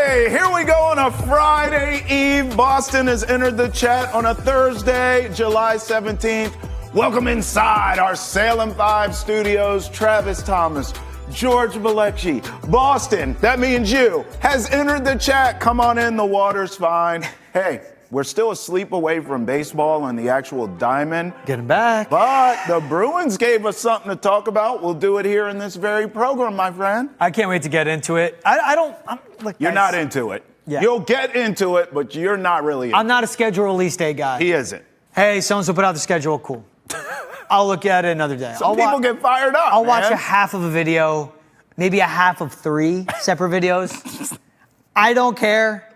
Okay, here we go on a Friday Eve. Boston has entered the chat on a Thursday, July 17th. Welcome inside our Salem 5 studios. Travis Thomas, George Belichick. Boston, that means you, has entered the chat. Come on in, the water's fine. Hey, we're still a sleep away from baseball and the actual diamond. Getting back. But the Bruins gave us something to talk about. We'll do it here in this very program, my friend. I can't wait to get into it. You're not into it. Yeah. You'll get into it, but you're not really into it. I'm not a schedule release day guy. He isn't. Hey, so-and-so put out the schedule. Cool. I'll look at it another day. Some people get fired up, I'll watch a half of a video, maybe a half of 3 separate videos. I don't care.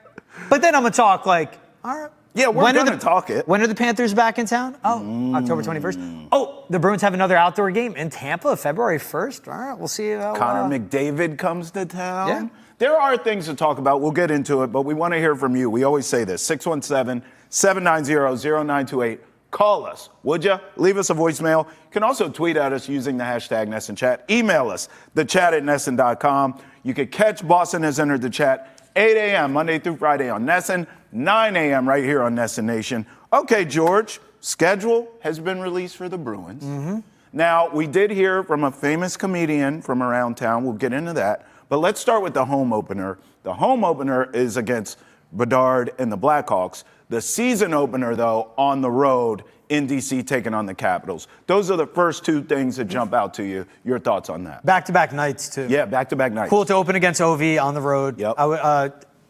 But then I'm going to talk like, all right. Yeah, we're going to talk it. When are the Panthers back in town? Oh, October 21st. Oh, the Bruins have another outdoor game in Tampa, February 1st. All right, we'll see. Connor McDavid comes to town. Yeah. There are things to talk about. We'll get into it, but we want to hear from you. We always say this, 617-790-0928. Call us, would you? Leave us a voicemail. You can also tweet at us using the hashtag NESSNChat. Email us, thechat@nesson.com. You can catch Boston Has Entered the Chat 8 a.m. Monday through Friday on Nesson, 9 a.m. right here on Nesson Nation. Okay, George, schedule has been released for the Bruins. Mm-hmm. Now, we did hear from a famous comedian from around town. We'll get into that. But let's start with the home opener. The home opener is against Bedard and the Blackhawks. The season opener, though, on the road in D.C. taking on the Capitals. Those are the first 2 things that jump out to you. Your thoughts on that? Back-to-back nights, too. Yeah, back-to-back nights. Cool to open against OV on the road. Yep.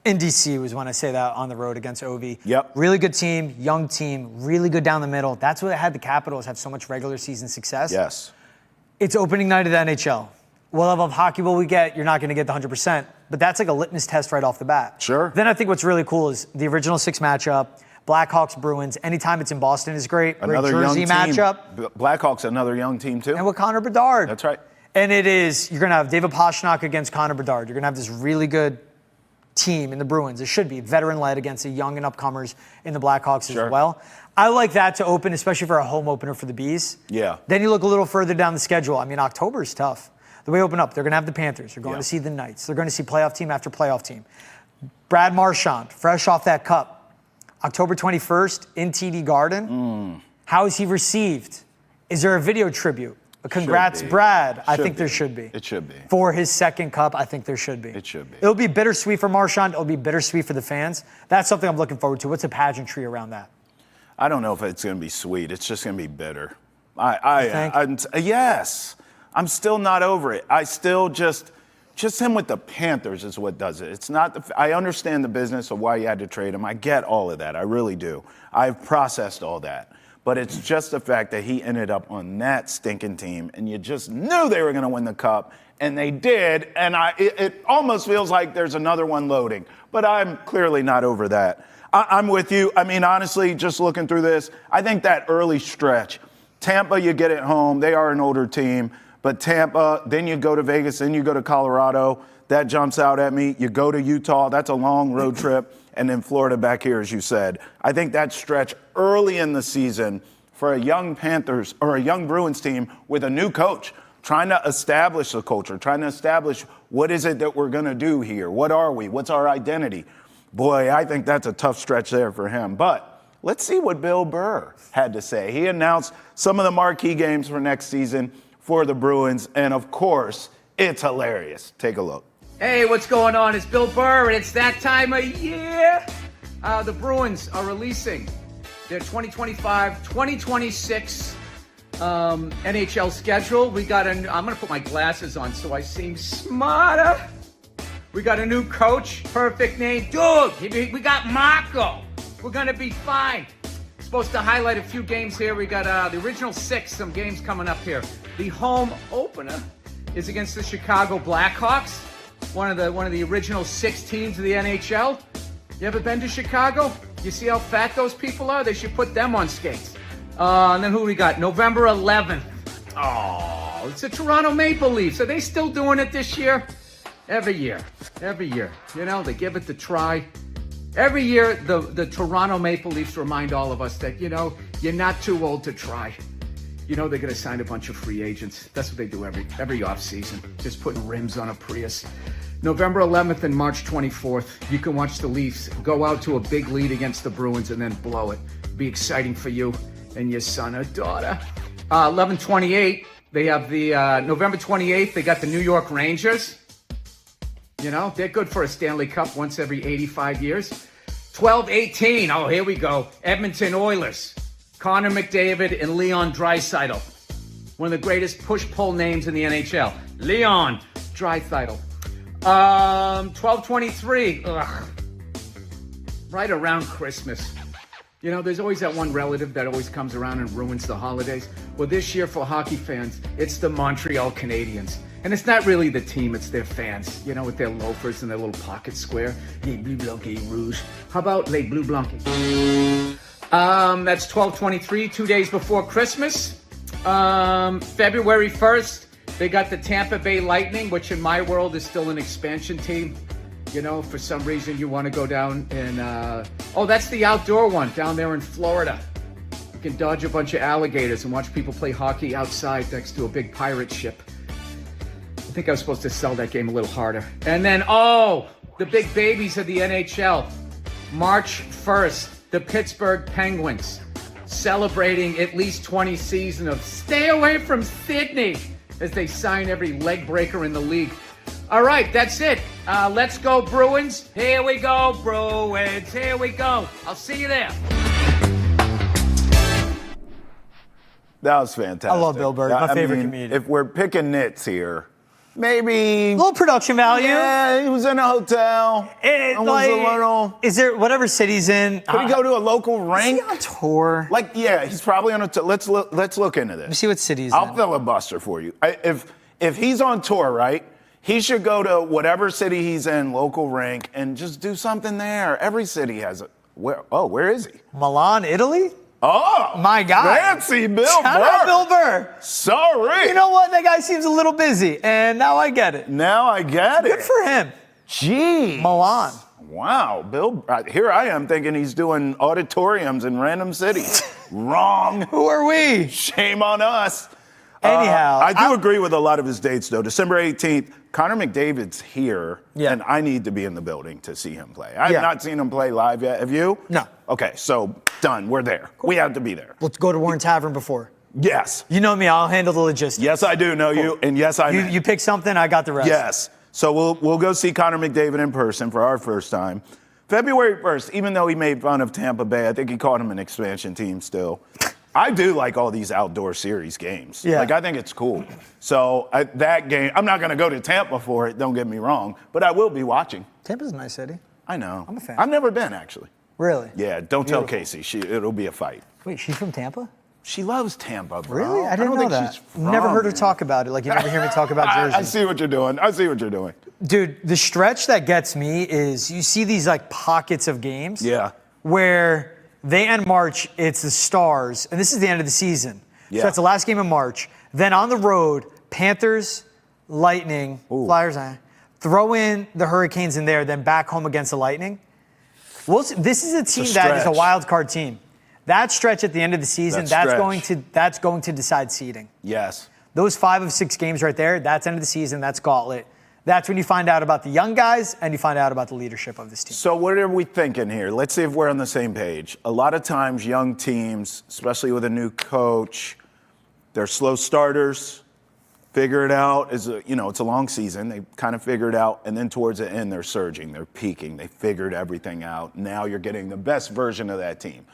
In D.C. was when I say that, on the road against OV. Yep. Really good team, young team, really good down the middle. That's what had the Capitals have so much regular season success. Yes. It's opening night of the NHL. What level of hockey will we get? You're not going to get the 100%, but that's like a litmus test right off the bat. Sure. Then I think what's really cool is the original 6 matchup, Blackhawks, Bruins. Anytime it's in Boston is great. Another great Jersey young team. matchup. Blackhawks, another young team, too. And with Connor Bedard. That's right. And you're going to have David Pastrnak against Connor Bedard. You're going to have this really good team in the Bruins. It should be veteran-led against the young and upcomers in the Blackhawks as well. I like that to open, especially for a home opener for the Bees. Yeah. Then you look a little further down the schedule. I mean, October is tough. The way open up, they're going to have the Panthers. They're going to see the Knights. They're going to see playoff team after playoff team. Brad Marchand, fresh off that cup. October 21st in TD Garden. How is he received? Is there a video tribute? Congrats, Brad. I think there should be. It should be. For his second cup, I think there should be. It should be. It'll be bittersweet for Marchand. It'll be bittersweet for the fans. That's something I'm looking forward to. What's a pageantry around that? I don't know if it's going to be sweet. It's just going to be bitter. Yes. I'm still not over it. I still just him with the Panthers is what does it. It's not I understand the business of why you had to trade him. I get all of that. I really do. I've processed all that. But it's just the fact that he ended up on that stinking team, and you just knew they were going to win the cup, and they did. And it almost feels like there's another one loading. But I'm clearly not over that. I'm with you. I mean, honestly, just looking through this, I think that early stretch, Tampa, you get it home. They are an older team. But Tampa, then you go to Vegas, then you go to Colorado. That jumps out at me. You go to Utah. That's a long road trip. And then Florida back here, as you said. I think that stretch early in the season for a young Panthers or a young Bruins team with a new coach, trying to establish the culture, trying to establish what is it that we're going to do here? What are we? What's our identity? Boy, I think that's a tough stretch there for him. But let's see what Bill Burr had to say. He announced some of the marquee games for next season for the Bruins, and of course, it's hilarious. Take a look. Hey, what's going on? It's Bill Burr, and it's that time of year. The Bruins are releasing their 2025-2026 NHL schedule. I'm going to put my glasses on so I seem smarter. We got a new coach, perfect name. Dude, we got Marco. We're going to be fine. Supposed to highlight a few games here. We got the original 6, some games coming up here. The home opener is against the Chicago Blackhawks, one of the original 6 teams of the NHL. You ever been to Chicago? You see how fat those people are? They should put them on skates. And then who we got? November 11th. Oh, it's the Toronto Maple Leafs. Are they still doing it this year? Every year. You know, they give it the try. Every year, the Toronto Maple Leafs remind all of us that, you know, you're not too old to try. You know they're going to sign a bunch of free agents. That's what they do every offseason, just putting rims on a Prius. November 11th and March 24th, you can watch the Leafs go out to a big lead against the Bruins and then blow it. Be exciting for you and your son or daughter. 11/28, they have the November 28th, they got the New York Rangers. You know, they're good for a Stanley Cup once every 85 years. 12/18, oh, here we go. Edmonton Oilers. Connor McDavid and Leon Draisaitl. One of the greatest push-pull names in the NHL. Leon Draisaitl. 12/23, right around Christmas. You know, there's always that one relative that always comes around and ruins the holidays. Well, this year for hockey fans, it's the Montreal Canadiens. And it's not really the team, it's their fans, you know, with their loafers and their little pocket square. Les Bleu Blanc et Rouge. How about Les Bleu Blanc? That's 12/23, 2 days before Christmas. February 1st, they got the Tampa Bay Lightning, which in my world is still an expansion team. You know, for some reason you want to go down and, that's the outdoor one down there in Florida. You can dodge a bunch of alligators and watch people play hockey outside next to a big pirate ship. I think I was supposed to sell that game a little harder. And then, the big babies of the NHL. March 1st, the Pittsburgh Penguins celebrating at least 20 seasons of stay away from Sydney as they sign every leg breaker in the league. All right, that's it. Let's go, Bruins. Here we go, Bruins. Here we go. I'll see you there. That was fantastic. I love Bill Burr. My favorite comedian. If we're picking nits here, maybe A little production value. Yeah, he was in a hotel. Is there whatever city's in? Could he go to a local rank? Is he on tour? He's probably on a tour. Let's look into this. Let me see what city's I'll in. filibuster for you. If he's on tour, right? He should go to whatever city he's in, local rank, and just do something there. Every city has a. Where is he? Milan, Italy? Oh, my God. Fancy Bill Burr. Shout out Bill Burr. Sorry. You know what? That guy seems a little busy, and now I get it. Good for him. Gee. Milan. Wow, Bill. Here I am thinking he's doing auditoriums in random cities. Wrong. Who are we? Shame on us. Anyhow. I do agree with a lot of his dates, though. December 18th, Connor McDavid's here, and I need to be in the building to see him play. I have not seen him play live yet. Have you? No. Okay, so done. We're there. Cool. We have to be there. Let's go to Warren Tavern before. Yes. You know me. I'll handle the logistics. Yes, I do know you, and yes, I You pick something, I got the rest. Yes. So we'll go see Connor McDavid in person for our first time. February 1st, even though he made fun of Tampa Bay, I think he called him an expansion team still. I do like all these outdoor series games. Yeah. I think it's cool. So that game, I'm not going to go to Tampa for it, don't get me wrong, but I will be watching. Tampa's a nice city. I know. I'm a fan. I've never been, actually. Really? Yeah, don't tell Casey. It'll be a fight. Wait, she's from Tampa? She loves Tampa, bro. Really? I didn't don't know think that. she's from Never heard her here. talk about it. Like, you never hear me talk about Jersey. I see what you're doing. Dude, the stretch that gets me is you see these, pockets of games. Yeah. Where they end March, it's the Stars, and this is the end of the season. Yeah. So that's the last game of March. Then on the road, Panthers, Lightning, Flyers, throw in the Hurricanes in there, then back home against the Lightning. This is a team that is a wild card team. That stretch at the end of the season, that's going to decide seeding. Yes. Those 5 of 6 games right there, that's end of the season, that's gauntlet. That's when you find out about the young guys and you find out about the leadership of this team. So what are we thinking here? Let's see if we're on the same page. A lot of times young teams, especially with a new coach, they're slow starters, figure it out. It's a long season. They kind of figure it out, and then towards the end, they're surging. They're peaking. They figured everything out. Now you're getting the best version of that team.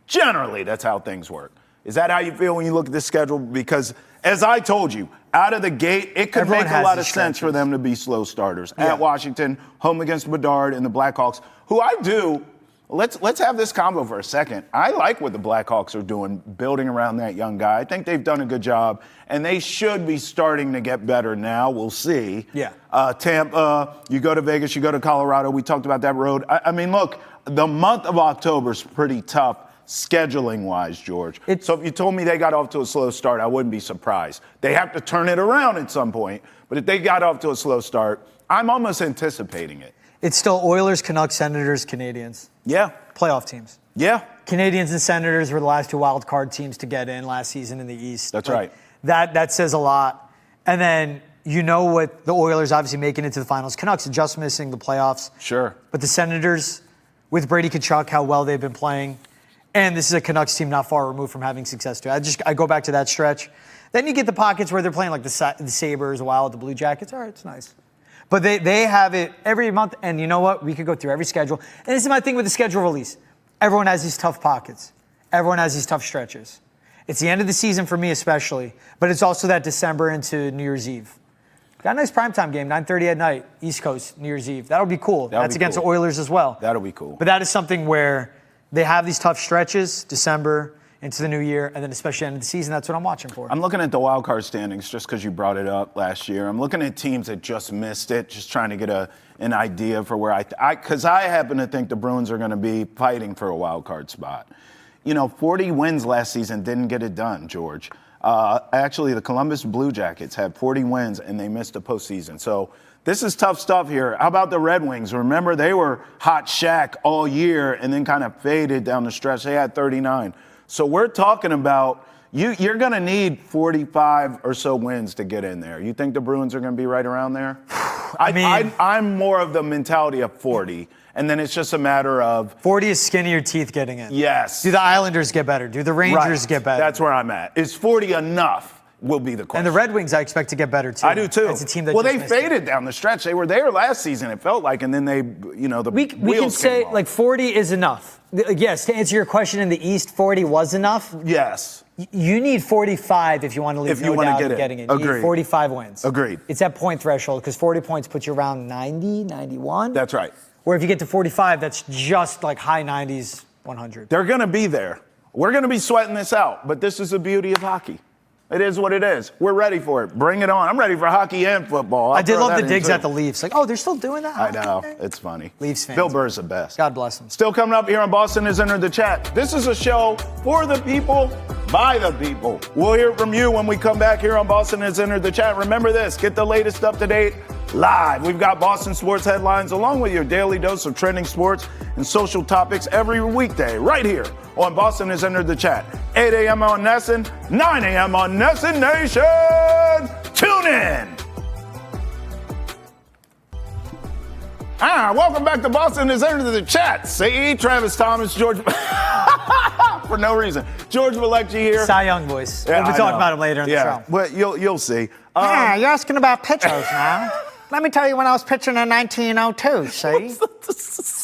Generally, that's how things work. Is that how you feel when you look at this schedule? Because, as I told you, out of the gate, it could make a lot of sense for them to be slow starters. Yeah. At Washington, home against Bedard and the Blackhawks, who I do. Let's have this combo for a second. I like what the Blackhawks are doing, building around that young guy. I think they've done a good job, and they should be starting to get better now. We'll see. Yeah. Tampa, you go to Vegas, you go to Colorado. We talked about that road. I mean, look, the month of October is pretty tough scheduling-wise, George. So if you told me they got off to a slow start, I wouldn't be surprised. They have to turn it around at some point, but if they got off to a slow start, I'm almost anticipating it. It's still Oilers, Canucks, Senators, Canadiens. Yeah. Playoff teams. Yeah. Canadians and Senators were the last 2 wild card teams to get in last season in the East. That's right. That says a lot. And then you know what the Oilers obviously making it to the finals. Canucks are just missing the playoffs. Sure. But the Senators, with Brady Tkachuk, how well they've been playing, and this is a Canucks team not far removed from having success too. I go back to that stretch. Then you get the pockets where they're playing like the Sabres, Wild, the Blue Jackets. All right, it's nice. But they have it every month, and you know what? We could go through every schedule. And this is my thing with the schedule release. Everyone has these tough pockets. Everyone has these tough stretches. It's the end of the season for me especially, but it's also that December into New Year's Eve. Got a nice primetime game, 9:30 at night, East Coast, New Year's Eve. That'll be cool. That's against the Oilers as well. That'll be cool. But that is something where they have these tough stretches, December into the new year, and then especially end of the season. That's what I'm watching for. I'm looking at the wild card standings just because you brought it up last year. I'm looking at teams that just missed it, just trying to get an idea for where because I happen to think the Bruins are going to be fighting for a wild card spot. 40 wins last season didn't get it done, George. Actually, the Columbus Blue Jackets had 40 wins, and they missed the postseason. So this is tough stuff here. How about the Red Wings? Remember, they were hot shack all year and then kind of faded down the stretch. They had 39. So we're talking about you're going to need 45 or so wins to get in there. You think the Bruins are going to be right around there? I'm more of the mentality of 40. And then it's just a matter of 40 is skin of your teeth getting in. Yes. Do the Islanders get better? Do the Rangers get better? That's where I'm at. Is 40 enough? Will be the question. And the Red Wings, I expect to get better too. I do too. It's a team that they faded down the stretch. They were there last season. It felt like, and then they, the we wheels can say came off. like 40 is enough. Yes, to answer your question, in the East, 40 was enough. Yes. You need 45 if you want to leave no doubt of getting in. You need 45 wins. Agreed. It's that point threshold because 40 points puts you around 90, 91. That's right. Where if you get to 45, that's just like high 90s, 100. They're going to be there. We're going to be sweating this out, but this is the beauty of hockey. It is what it is. We're ready for it. Bring it on. I'm ready for hockey and football. I did love the digs at the Leafs. Like, oh, they're still doing that? I know. It's funny. Leafs fans. Bill Burr's the best. God bless him. Still coming up here on Boston has entered the chat. This is a show for the people, by the people. We'll hear from you when we come back here on Boston has entered the chat. Remember this. Get the latest up to date live. We've got Boston sports headlines along with your daily dose of trending sports and social topics every weekday right here on Boston has entered the chat. 8 a.m. on Nesson, 9 a.m. on Nesson Nation. Tune in. Welcome back to Boston has entered the chat. See, Travis Thomas, George, for no reason. George Belichick here. Cy Young voice. Yeah, we'll be talking about him later in the show. Well, you'll see. You're asking about pitchers now. Let me tell you when I was pitching in 1902, see?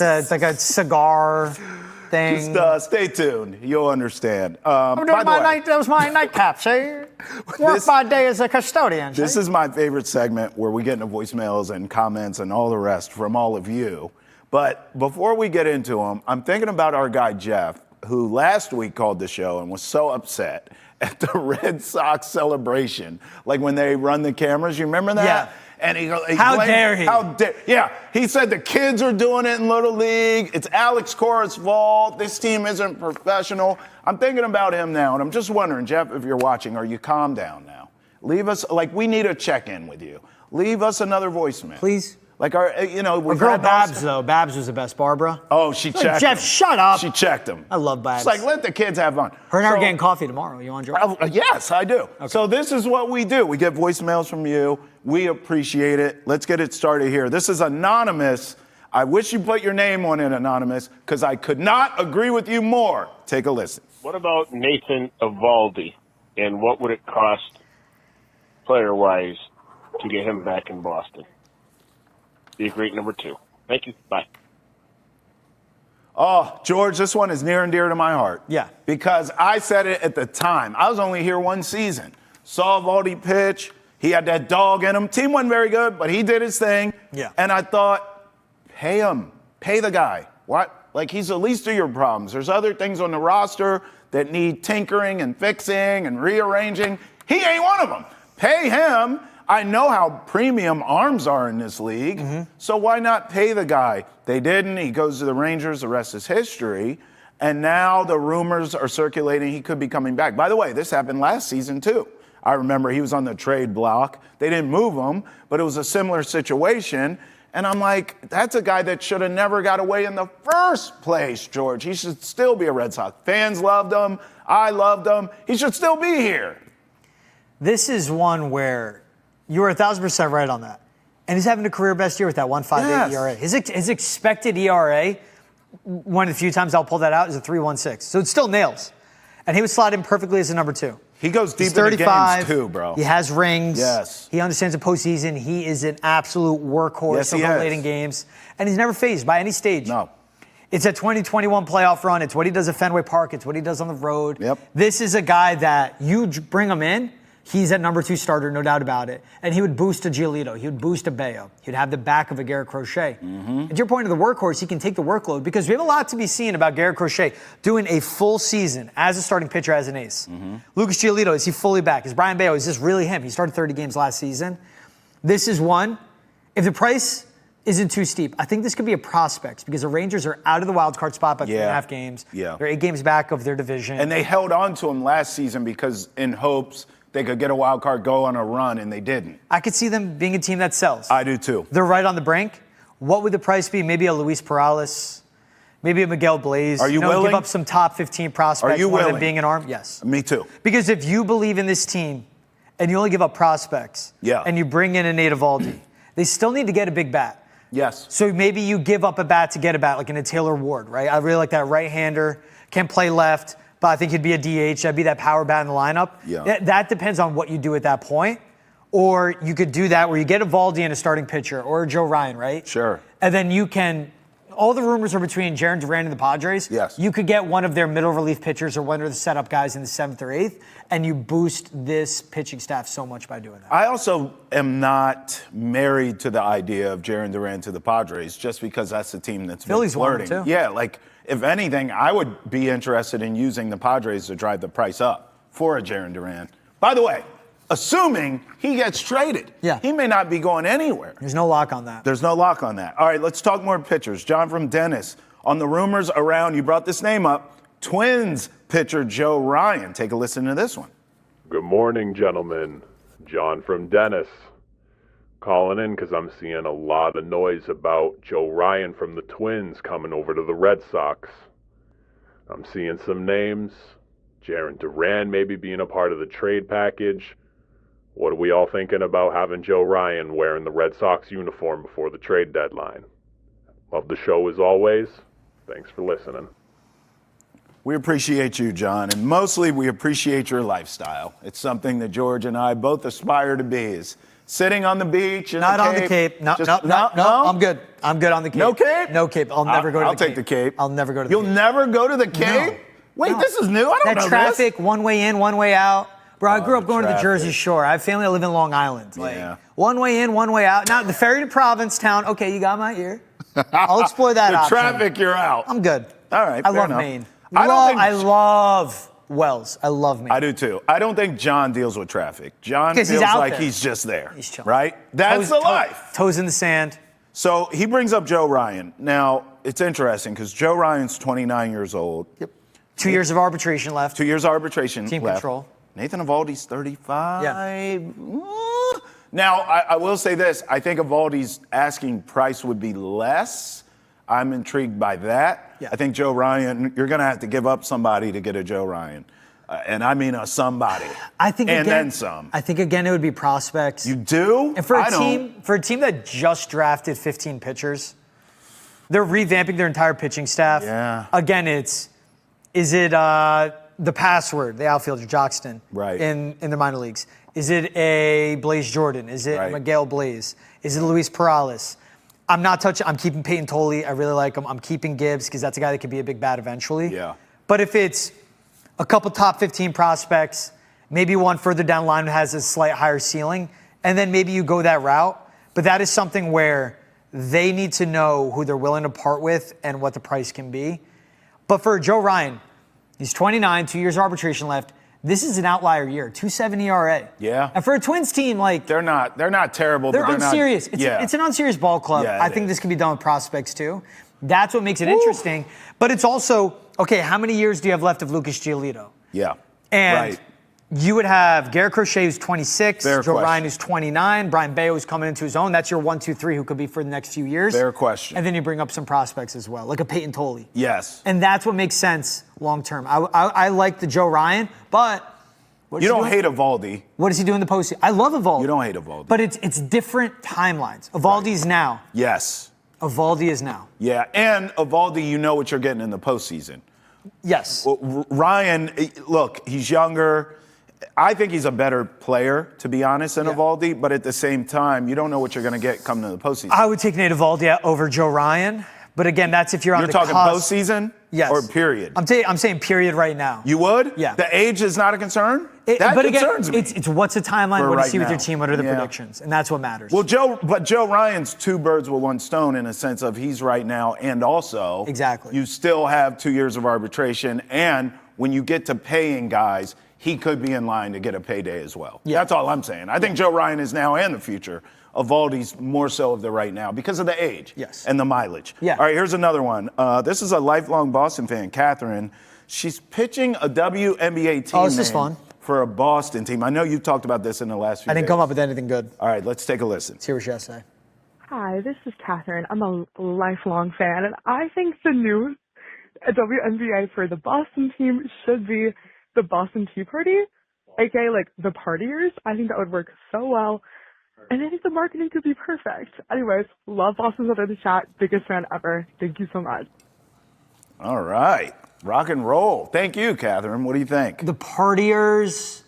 It's like a cigar thing. Just stay tuned. You'll understand. I'm doing that was my nightcap, see? Work my day as a custodian, This see? is my favorite segment where we get into voicemails and comments and all the rest from all of you. But before we get into them, I'm thinking about our guy Jeff, who last week called the show and was so upset at the Red Sox celebration. Like when they run the cameras, you remember that? Yeah. And he How dare he? How dare? Yeah, he said the kids are doing it in Little League. It's Alex Cora's fault. This team isn't professional. I'm thinking about him now, and I'm just wondering, Jeff, if you're watching, are you calm down now? Leave us, we need a check-in with you. Leave us another voicemail. Please. Like, Our girl Babs, though. Babs was the best. Barbara. Oh, she checked Jeff, him. shut up. She checked him. I love Babs. It's like, let the kids have fun. Her and I are getting coffee tomorrow. You want to join? Yes, I do. Okay. So this is what we do. We get voicemails from you. We appreciate it. Let's get it started here. This is anonymous. I wish you put your name on it, anonymous, because I could not agree with you more. Take a listen. What about Nathan Eovaldi, and what would it cost player-wise to get him back in Boston? Be a great number 2. Thank you. Bye. Oh, George, this one is near and dear to my heart. Yeah. Because I said it at the time. I was only here one season. Saw Eovaldi pitch. He had that dog in him. Team wasn't very good, but he did his thing. Yeah. And I thought, pay him. Pay the guy. What? Like, he's the least of your problems. There's other things on the roster that need tinkering and fixing and rearranging. He ain't one of them. Pay him. I know how premium arms are in this league, so why not pay the guy? They didn't. He goes to the Rangers. The rest is history. And now the rumors are circulating he could be coming back. By the way, this happened last season, too. I remember he was on the trade block. They didn't move him, but it was a similar situation. And I'm like, that's a guy that should have never got away in the first place, George. He should still be a Red Sox. Fans loved him. I loved him. He should still be here. This is one where you were 1,000% right on that. And he's having a career best year with that 1.58 Yes. ERA. His expected ERA, one of the few times I'll pull that out, is a 3.16. So it still nails. And he would slot in perfectly as a number 2. He goes deep He's into 35, games too, bro. He has rings. Yes. He understands the postseason. He is an absolute workhorse Yes, he of is. late in games. And he's never phased by any stage. No. It's a 2021 playoff run. It's what he does at Fenway Park. It's what he does on the road. Yep. This is a guy that you bring him in, he's at number 2 starter, no doubt about it. And he would boost a Giolito. He would boost a Bayo. He'd have the back of a Garrett Crochet. And to your point of the workhorse, he can take the workload because we have a lot to be seen about Garrett Crochet doing a full season as a starting pitcher, as an ace. Lucas Giolito, is he fully back? Is Brian Bayo, is this really him? He started 30 games last season. This is one. If the price isn't too steep, I think this could be a prospect because the Rangers are out of the wild card spot by 3.5 games. Yeah. They're 8 games back of their division. And they held on to him last season because in hopes they could get a wild card, go on a run, and they didn't. I could see them being a team that sells. I do too. They're right on the brink. What would the price be? Maybe a Luis Perales, maybe a Miguel Blaze. Are you willing? Give up some top 15 prospects. Are you one of them willing? being an arm? Yes. Me too. Because if you believe in this team and you only give up prospects and you bring in a Nate Eovaldi, they still need to get a big bat. Yes. So maybe you give up a bat to get a bat, like in a Taylor Ward, right? I really like that right-hander, can play left, but I think he'd be a DH. That'd be that power bat in the lineup. Yeah. That depends on what you do at that point. Or you could do that where you get Eovaldi in a starting pitcher or Joe Ryan, right? Sure. And then you can, all the rumors are between Jarren Duran and the Padres. Yes. You could get one of their middle relief pitchers or one of the setup guys in the 7th or 8th, and you boost this pitching staff so much by doing that. I also am not married to the idea of Jarren Duran to the Padres just because that's the team that's Philly's been one flirting. too. Yeah, like if anything, I would be interested in using the Padres to drive the price up for a Jarren Duran. By the way, assuming he gets traded. Yeah. He may not be going anywhere. There's no lock on that. There's no lock on that. All right, let's talk more pitchers. John from Dennis. On the rumors around, you brought this name up, Twins pitcher Joe Ryan. Take a listen to this one. Good morning, gentlemen. John from Dennis. Calling in because I'm seeing a lot of noise about Joe Ryan from the Twins coming over to the Red Sox. I'm seeing some names. Jarren Duran maybe being a part of the trade package. What are we all thinking about having Joe Ryan wearing the Red Sox uniform before the trade deadline? Love the show as always. Thanks for listening. We appreciate you, John, and mostly we appreciate your lifestyle. It's something that George and I both aspire to be, is sitting on the beach in Not the on the Cape. No, Just- no, I'm good. I'm good on the Cape. No Cape? No Cape. I'll never go to I'll the Cape. take the Cape. I'll never go to the You'll Cape. never go to the Cape? Wait, No. this is new. I don't know That traffic, this. one way in, one way out. Bro, I grew up going to the traffic. Jersey Shore. I have family that live in Long Island. Like, Yeah. one way in, one way out. Now, the ferry to Provincetown. Okay, you got my ear. I'll explore that The option. traffic, you're out. I'm good. All right, I fair love enough. Maine. I love Wells. I love Maine. I do too. I don't think John deals with traffic. John 'Cause he's feels out like there. he's just there. He's chilling. Right? That's the life. Toes in the sand. So he brings up Joe Ryan. Now, it's interesting because Joe Ryan's 29 years old. Yep. 2 years of arbitration left. 2 years arbitration Team left. control. Nathan Eovaldi's 35. Yeah. Now, I will say this. I think Eovaldi's asking price would be less. I'm intrigued by that. Yeah. I think Joe Ryan, you're going to have to give up somebody to get a Joe Ryan. And I mean a somebody. I think and again, then some. I think again it would be prospects. You do? And for I a team that just drafted 15 pitchers, they're revamping their entire pitching staff. Yeah. Again, is it the password, the outfielder Joxton, Right. in the minor leagues? Is it a Blaze Jordan? Is it Right. Miguel Blaze? Is it Luis Perales? I'm not touching. I'm keeping Peyton Tolley. I really like him. I'm keeping Gibbs because that's a guy that could be a big bat eventually. Yeah. But if it's a couple top 15 prospects, maybe one further down the line that has a slight higher ceiling, and then maybe you go that route. But that is something where they need to know who they're willing to part with and what the price can be. But for Joe Ryan, he's 29, 2 years arbitration left. This is an outlier year, 2.7 ERA. Yeah. And for a Twins team, like They're not terrible. they're but they're unserious. Not, yeah. It's an unserious ball club. Yeah, I it think is. this can be done with prospects too. That's what makes it interesting. But it's also, okay, how many years do you have left of Lucas Giolito? Yeah. And right. You would have Garrett Crochet, who's 26, Fair Joe question. Ryan, who's 29, Brian Bayo, who's coming into his own. That's your 1, 2, 3 who could be for the next few years. Fair question. And then you bring up some prospects as well, like a Peyton Tolley. Yes. And that's what makes sense long term. I like the Joe Ryan, but You don't hate Evaldi. What does he do in the postseason? I love Evaldi. You don't hate Evaldi. But it's different timelines. Evaldi's now. Yes. Evaldi is now. Yeah, and Evaldi, you know what you're getting in the postseason. Yes. Ryan, look, he's younger. I think he's a better player, to be honest, than Evaldi. But at the same time, you don't know what you're going to get coming to the postseason. I would take Nate Evaldi over Joe Ryan. But again, that's if you're on the talking cusp. postseason? Yes. Or period? I'm saying period right now. You would? Yeah. The age is not a concern? That but concerns again, me. it's what's the timeline, For what do you right see with your now. team, what are the Yeah. predictions? And that's what matters. Well, Joe Ryan's two birds with one stone in a sense of he's right now, and also Exactly. you still have 2 years of arbitration, and when you get to paying guys, he could be in line to get a payday as well. Yeah. That's all I'm saying. I think Joe Ryan is now and the future. Evaldi's more so of the right now because of the age Yes. and the mileage. Yeah. All right, here's another one. This is a lifelong Boston fan, Catherine. She's pitching a WNBA team this is name fun. for a Boston team. I know you've talked about this in the last few I didn't days. come up with anything good. All right, let's take a listen. Let's hear what she has to say. Hi, this is Catherine. I'm a lifelong fan, and I think the new WNBA for the Boston team should be the Boston Tea Party, aka like the partiers. I think that would work so well, and I think the marketing could be perfect. Anyways, love Boston's under the chat. Biggest fan ever. Thank you so much. All right. Rock and roll. Thank you, Catherine. What do you think? The Partiers.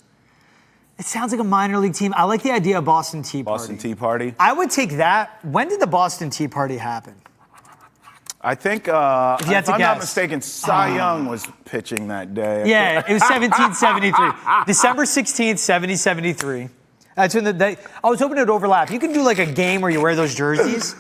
It sounds like a minor league team. I like the idea of Boston Tea Party. Boston Tea Party? I would take that. When did the Boston Tea Party happen? I think, you had if to I'm not guess. mistaken, Cy Young was pitching that day. Yeah, it was 1773. December 16th, 1773. That's when I was hoping it would overlap. You can do like a game where you wear those jerseys.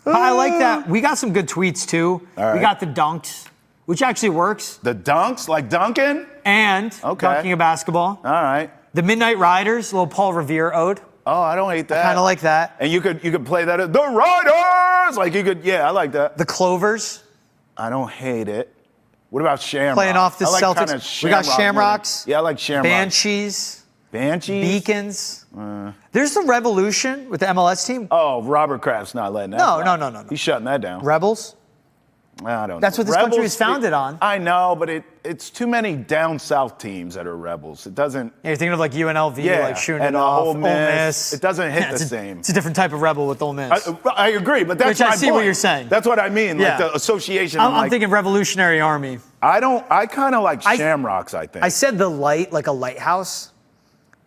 I like that. We got some good tweets too. All right. We got the dunks, which actually works. The dunks, like Duncan? And Okay. dunking a basketball. All right. The Midnight Riders, little Paul Revere ode. Oh, I don't hate that. Kind of like that. And you could play that as the Riders. Like you could, yeah, I like that. The Clovers. I don't hate it. What about Shamrock? Playing off the I like Celtics. kinda We got Shamrock Shamrocks. more. Yeah, I like Shamrock. Banshees. Banshees? Beacons. There's the Revolution with the MLS team. Oh, Robert Kraft's not letting that No, fly. no. He's shutting that down. Rebels. I don't That's know. what this country Rebels, was founded on. I know, but it's too many down south teams that are rebels. It doesn't. Yeah, you're thinking of like UNLV, Yeah, like shooting and it off. Ole Miss. It doesn't hit the it's same. It's a different type of rebel with Ole Miss. I agree, but that's Which I my see what point. you're saying. That's what I mean. Yeah. Like the association. I'm like, thinking Revolutionary Army. I kind of like Shamrocks. I think. I said the light, like a lighthouse,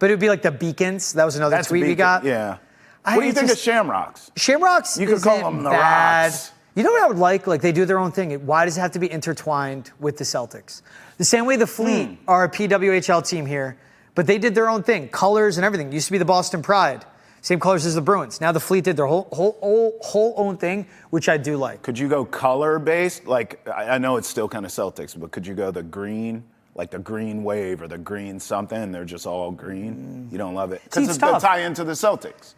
but it would be like the Beacons. That was another That's tweet we Beacon, got. Yeah. I What do you think just- of Shamrocks? Shamrocks. You could call isn't them the bad. Rocks. You know what I would like? Like they do their own thing. Why does it have to be intertwined with the Celtics? The same way the Fleet are a PWHL team here, but they did their own thing, colors and everything. It used to be the Boston Pride, same colors as the Bruins. Now the Fleet did their whole own thing, which I do like. Could you go color based? Like I know it's still kind of Celtics, but could you go the green? Like the green wave or the green something, and they're just all green. You don't love it See, because it's they tough. tie into the Celtics.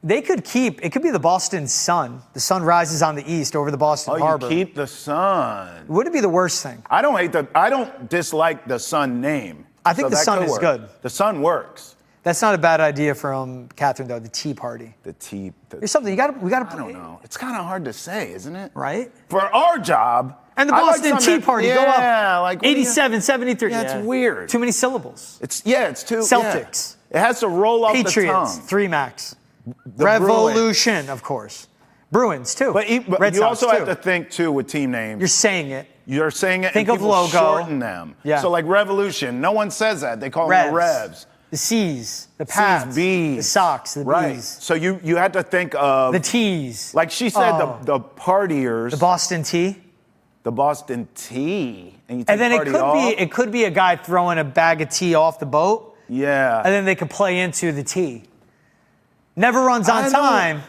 They could keep. It could be the Boston Sun. The sun rises on the east over the Boston Oh, Harbor. you keep the sun. Would it be the worst thing? I don't dislike the Sun name. I think the that Sun could is work. good. The Sun works. That's not a bad idea from Catherine though. The Tea Party. The T. There's something we got to. I don't know. It's kind of hard to say, isn't it? Right? For our job. And the I like Boston something Tea Party that- go up. Yeah, like what do you- 87, 73. Yeah, it's weird. Too many syllables. It's too Celtics. Yeah. It has to roll off Patriots, the tongue. 3 max. The Revolution, of course. Bruins too. But Red you Sox, also too. have to think too with team names. You're saying it. You're saying it. Think and of people logo. Shorten them. Yeah. So like Revolution, no one says that. They call them the Revs. The C's, the Pats, B's. the Sox, the Right. B's, So you had to think of the T's, like she said Oh. the partiers, the Boston Tea. the Boston tea, and you take And then party it could be a guy throwing a bag of tea off the boat, Yeah. and then they could play into the tea. Never runs on I don't- time,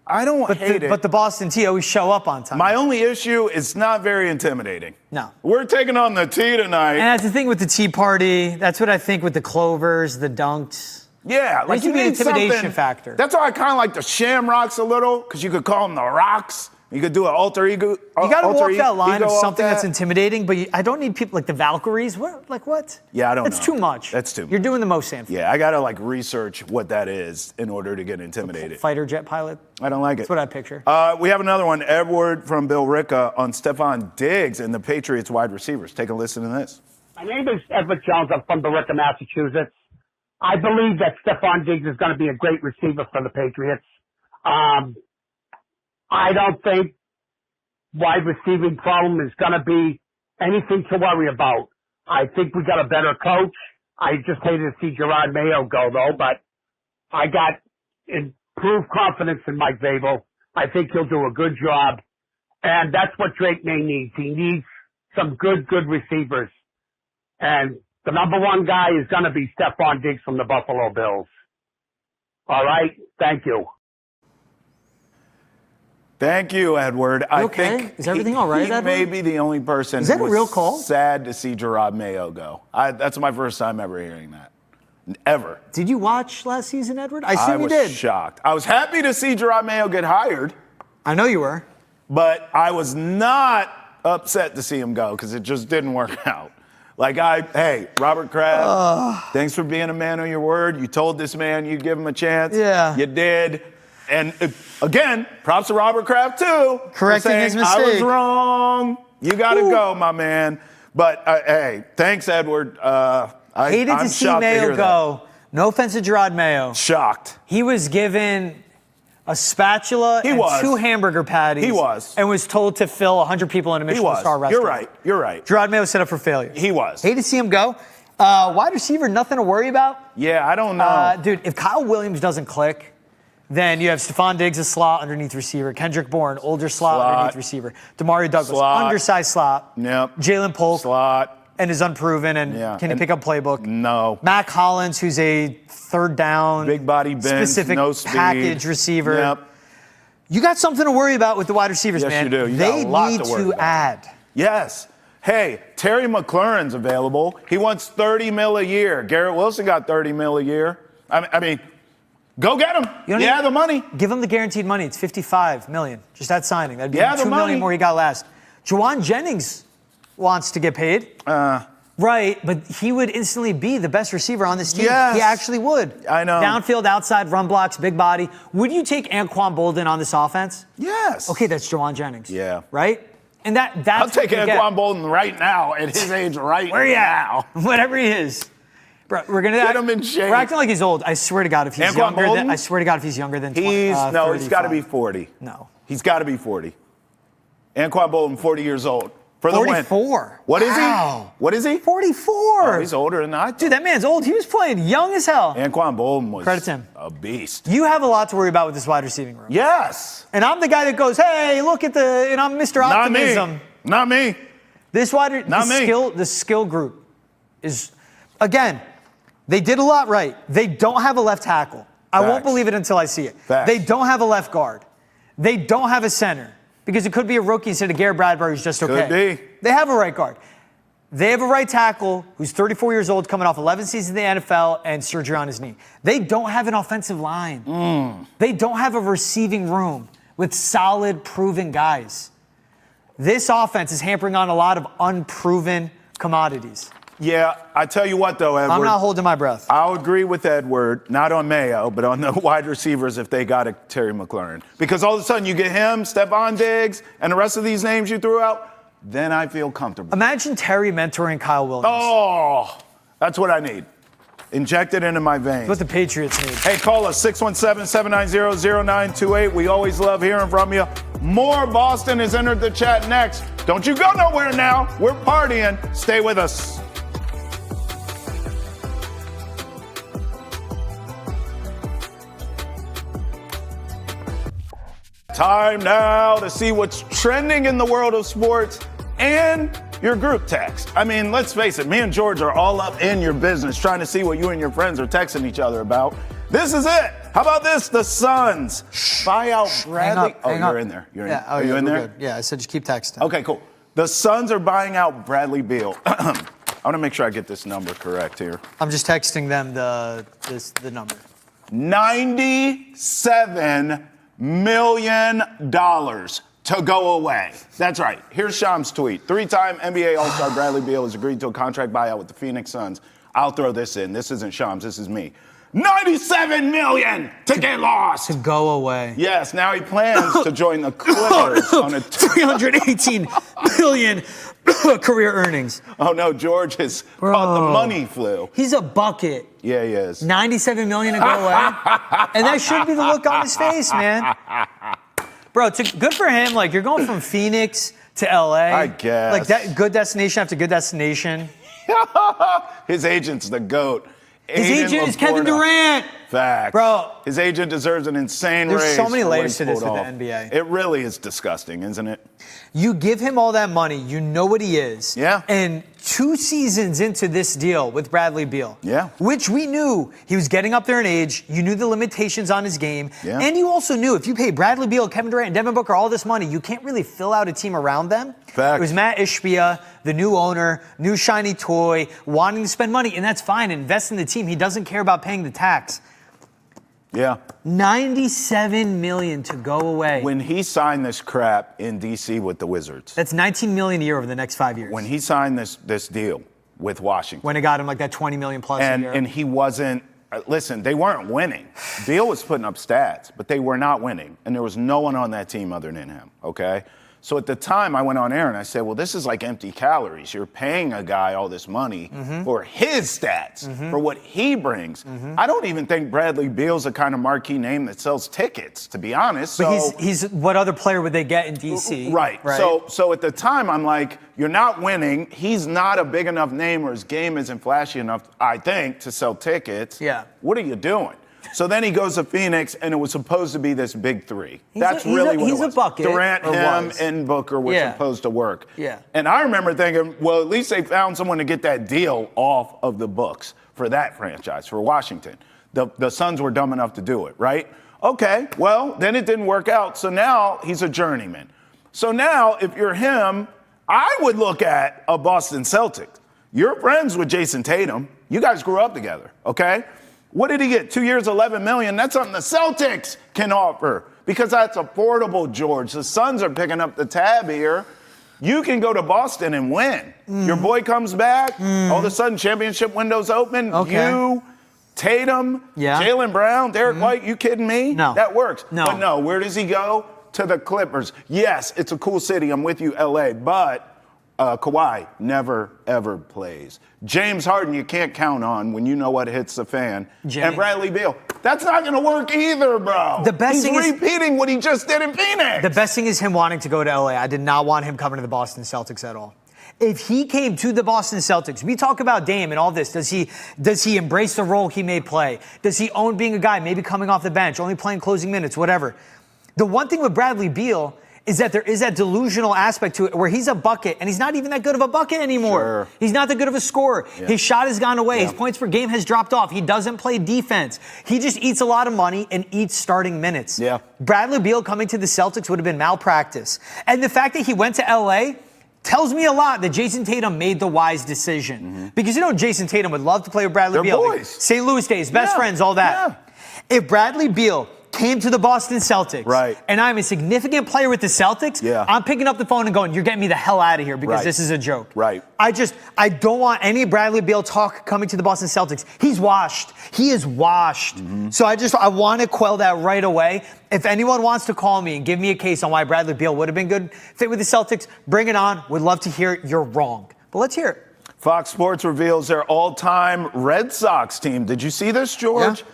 I don't but hate it. but the Boston Tea always show up on time. My only issue is not very intimidating. No. We're taking on the tea tonight. And that's the thing with the Tea Party. That's what I think with the Clovers, the Dunks. Yeah, like There should you be an need intimidation something- factor. That's why I kind of like the Shamrocks a little, because you could call them the Rocks. You could do an alter ego. You got to walk that line of something that's intimidating. intimidating, but I don't need people like the Valkyries. What? Like what? Yeah, I don't know. That's too much. That's too much. You're doing the most, Sam. Yeah, I got to like research what that is in order to get intimidated. Fighter jet pilot. I don't like it. That's what I picture. We have another one, Edward from Bill Ricca on Stephon Diggs and the Patriots wide receivers. Take a listen to this. My name is Edward Jones. I'm from Belichick, Massachusetts. I believe that Stephon Diggs is going to be a great receiver for the Patriots. I don't think wide receiving problem is going to be anything to worry about. I think we got a better coach. I just hated to see Gerard Mayo go, though, but I got improved confidence in Mike Zabel. I think he'll do a good job, and that's what Drake May needs. He needs some good receivers. And the number one guy is going to be Stephon Diggs from the Buffalo Bills. All right? Thank you. Thank you, Edward. I okay? think Is everything all right, he Edward? may be the only person Is that who a was real call? sad to see Gerard Mayo go. That's my first time ever hearing that. Ever. Did you watch last season, Edward? I I assume you was did. shocked. I was happy to see Gerard Mayo get hired, I know you were. but I was not upset to see him go because it just didn't work out. Like, hey, Robert Kraft, thanks for being a man of your word. You told this man you'd give him a chance. Yeah. You did. And again, props to Robert Kraft, too. for Correcting saying, his I was mistake. wrong. You got to go, my man. But, hey, thanks, Edward. Hated I'm to see shocked Mayo hear go. No offense to Gerard Mayo. that. Shocked. He was given a spatula and was. 2 hamburger patties. He was. And was told to fill 100 people in a He Michelin was. star restaurant. You're right. You're right. Gerard Mayo set up for failure. He was. Hate to see him go. Wide receiver, nothing to worry about. Yeah, I don't know. Dude, if Kyle Williams doesn't click, then you have Stephon Diggs, a slot underneath receiver. Kendrick Bourne, older slot underneath receiver. Demario Douglas, Slot. undersized slot. Yep. Jalen Polk, Slot. and is unproven and Yeah. can he pick up playbook? No. Mac Hollins, who's a third down, Big body bends, specific no speed. package receiver. Yep. You got something to worry about with the wide receivers, Yes, man. you do. You they got a lot need to worry to about. add. Yes. Hey, Terry McLaurin's available. He wants $30 million a year. Garrett Wilson got $30 million a year. I mean, go get him. You don't Yeah, need- the money. Give him the guaranteed money. It's $55 million. Just that signing. That'd be Yeah, the $2 million money. more he got last. Juwan Jennings wants to get paid. Right, but he would instantly be the best receiver on this team. Yes. He actually would. I know. Downfield, outside, run blocks, big body. Would you take Anquan Bolden on this offense? Yes. Okay, that's Juwan Jennings. Yeah. Right? And that's I'll take what you get. Anquan Bolden right now at his age right Where you now. at? Whatever he is. Bro, we're gonna Get him in shape. We're acting like he's old. I swear to God, if he's Anquan younger Bolden? than I swear to God, if he's younger than 20, He's he's got to 35. be 40. No. He's got to be 40. Anquan Bolden, 40 years old. For the win. 44. What is Wow. he? What is he? 44. Oh, he's older than I. Dude, that man's old. He was playing young as hell. Anquan Bolden was Credit to him. a beast. You have a lot to worry about with this wide receiving room. Yes. And I'm the guy that goes, hey, look at the, and I'm Mr. Not Optimism. me. Not me. This wide, Not me. the skill group is, again, they did a lot right. They don't have a left tackle. I won't Facts. believe it until I see it. Facts. They don't have a left guard. They don't have a center because it could be a rookie instead of Garrett Bradbury who's just okay. Could be. They have a right guard. They have a right tackle who's 34 years old, coming off 11 seasons in the NFL and surgery on his knee. They don't have an offensive line. They don't have a receiving room with solid, proven guys. This offense is hampering on a lot of unproven commodities. Yeah, I tell you what, though, Edward. I'm not holding my breath. I'll agree with Edward, not on Mayo, but on the wide receivers if they got a Terry McLaurin. Because all of a sudden you get him, Stephon Diggs, and the rest of these names you threw out, then I feel comfortable. Imagine Terry mentoring Kyle Williams. Oh, that's what I need. Inject it into my veins. What the Patriots need. Hey, call us 617-790-0928. We always love hearing from you. More Boston has entered the chat next. Don't you go nowhere now. We're partying. Stay with us. Time now to see what's trending in the world of sports and your group text. I mean, let's face it, me and George are all up in your business trying to see what you and your friends are texting each other about. This is it. How about this? The Suns buy out Bradley. Hang up. You're in there. You're in. Yeah, Are you in we're there? good. Yeah, I said just keep texting. Okay, cool. The Suns are buying out Bradley Beal. I want to make sure I get this number correct here. I'm just texting them the number. $97 million to go away. That's right. Here's Sham's tweet. 3-time NBA All-Star Bradley Beal has agreed to a contract buyout with the Phoenix Suns. I'll throw this in. This isn't Shams. This is me. $97 million to get lost. To go away. Yes, now he plans to join the Clippers on a $318 million career earnings. Oh no, George has caught the money flu. He's a bucket. Yeah, he is. $97 million to go away. And that should be the look on his face, man. Bro, good for him. Like, you're going from Phoenix to LA. I guess. Like, that good destination after good destination. His agent's the GOAT. His agent is Kevin Durant. Facts. Bro. His agent deserves an insane raise. There's so many for what layers he to this pulled with off. the NBA. It really is disgusting, isn't it? You give him all that money, you know what he is. Yeah. And 2 seasons into this deal with Bradley Beal, yeah, which we knew he was getting up there in age, you knew the limitations on his game, yeah, and you also knew if you pay Bradley Beal, Kevin Durant, and Devin Booker all this money, you can't really fill out a team around them. Fact. It was Matt Ishbia, the new owner, new shiny toy, wanting to spend money, and that's fine. Invest in the team. He doesn't care about paying the tax. Yeah. $97 million to go away. When he signed this crap in D.C. with the Wizards. That's $19 million a year over the next 5 years. When he signed this deal with Washington. When it got him like that $20 million plus a year. And he wasn't, listen, they weren't winning. Beal was putting up stats, but they were not winning. And there was no one on that team other than him, okay? So at the time, I went on air and I said, well, this is like empty calories. You're paying a guy all this money for his stats, for what he brings. I don't even think Bradley Beal's the kind of marquee name that sells tickets, to be honest. But so, he's what other player would they get in D.C.? Right. So at the time, I'm like, you're not winning. He's not a big enough name or his game isn't flashy enough, I think, to sell tickets. Yeah. What are you doing? So then he goes to Phoenix, and it was supposed to be this big three. That's really what it was. He's a bucket. Durant, him, and Booker were supposed to work. Yeah. And I remember thinking, well, at least they found someone to get that deal off of the books for that franchise, for Washington. The Suns were dumb enough to do it, right? Okay, well, then it didn't work out, so now he's a journeyman. So now, if you're him, I would look at a Boston Celtics. You're friends with Jason Tatum. You guys grew up together, okay? What did he get? 2 years, $11 million. That's something the Celtics can offer because that's affordable, George. The Suns are picking up the tab here. You can go to Boston and win. Your boy comes back. All of a sudden, championship window's open. Okay. You, Tatum, Jaylen Brown, Derek White, you kidding me? No. That works. No. But no, where does he go? To the Clippers. Yes, it's a cool city. I'm with you, L.A., but Kawhi never, ever plays. James Harden, you can't count on when you know what hits the fan. And Bradley Beal, that's not going to work either, bro. The best thing is repeating what he just did in Phoenix. The best thing is him wanting to go to LA. I did not want him coming to the Boston Celtics at all. If he came to the Boston Celtics, we talk about Dame and all this. Does he embrace the role he may play? Does he own being a guy, maybe coming off the bench, only playing closing minutes, whatever? The one thing with Bradley Beal is that there is that delusional aspect to it where he's a bucket, and he's not even that good of a bucket anymore. Sure. He's not that good of a scorer. Yeah. His shot has gone away. Yeah. His points per game has dropped off. He doesn't play defense. He just eats a lot of money and eats starting minutes. Yeah. Bradley Beal coming to the Celtics would have been malpractice. And the fact that he went to L.A. tells me a lot that Jason Tatum made the wise decision. Because Jason Tatum would love to play with Bradley Beal. They're Like, boys. St. Louis days, best friends, all that. Yeah. If Bradley Beal came to the Boston Celtics, and I'm a significant player with the Celtics, I'm picking up the phone and going, you're getting me the hell out of here because this is a joke. I don't want any Bradley Beal talk coming to the Boston Celtics. He's washed. He is washed. So I want to quell that right away. If anyone wants to call me and give me a case on why Bradley Beal would have been good fit with the Celtics, bring it on. Would love to hear it. You're wrong. But let's hear it. Fox Sports reveals their all-time Red Sox team. Did you see this, George? Yeah.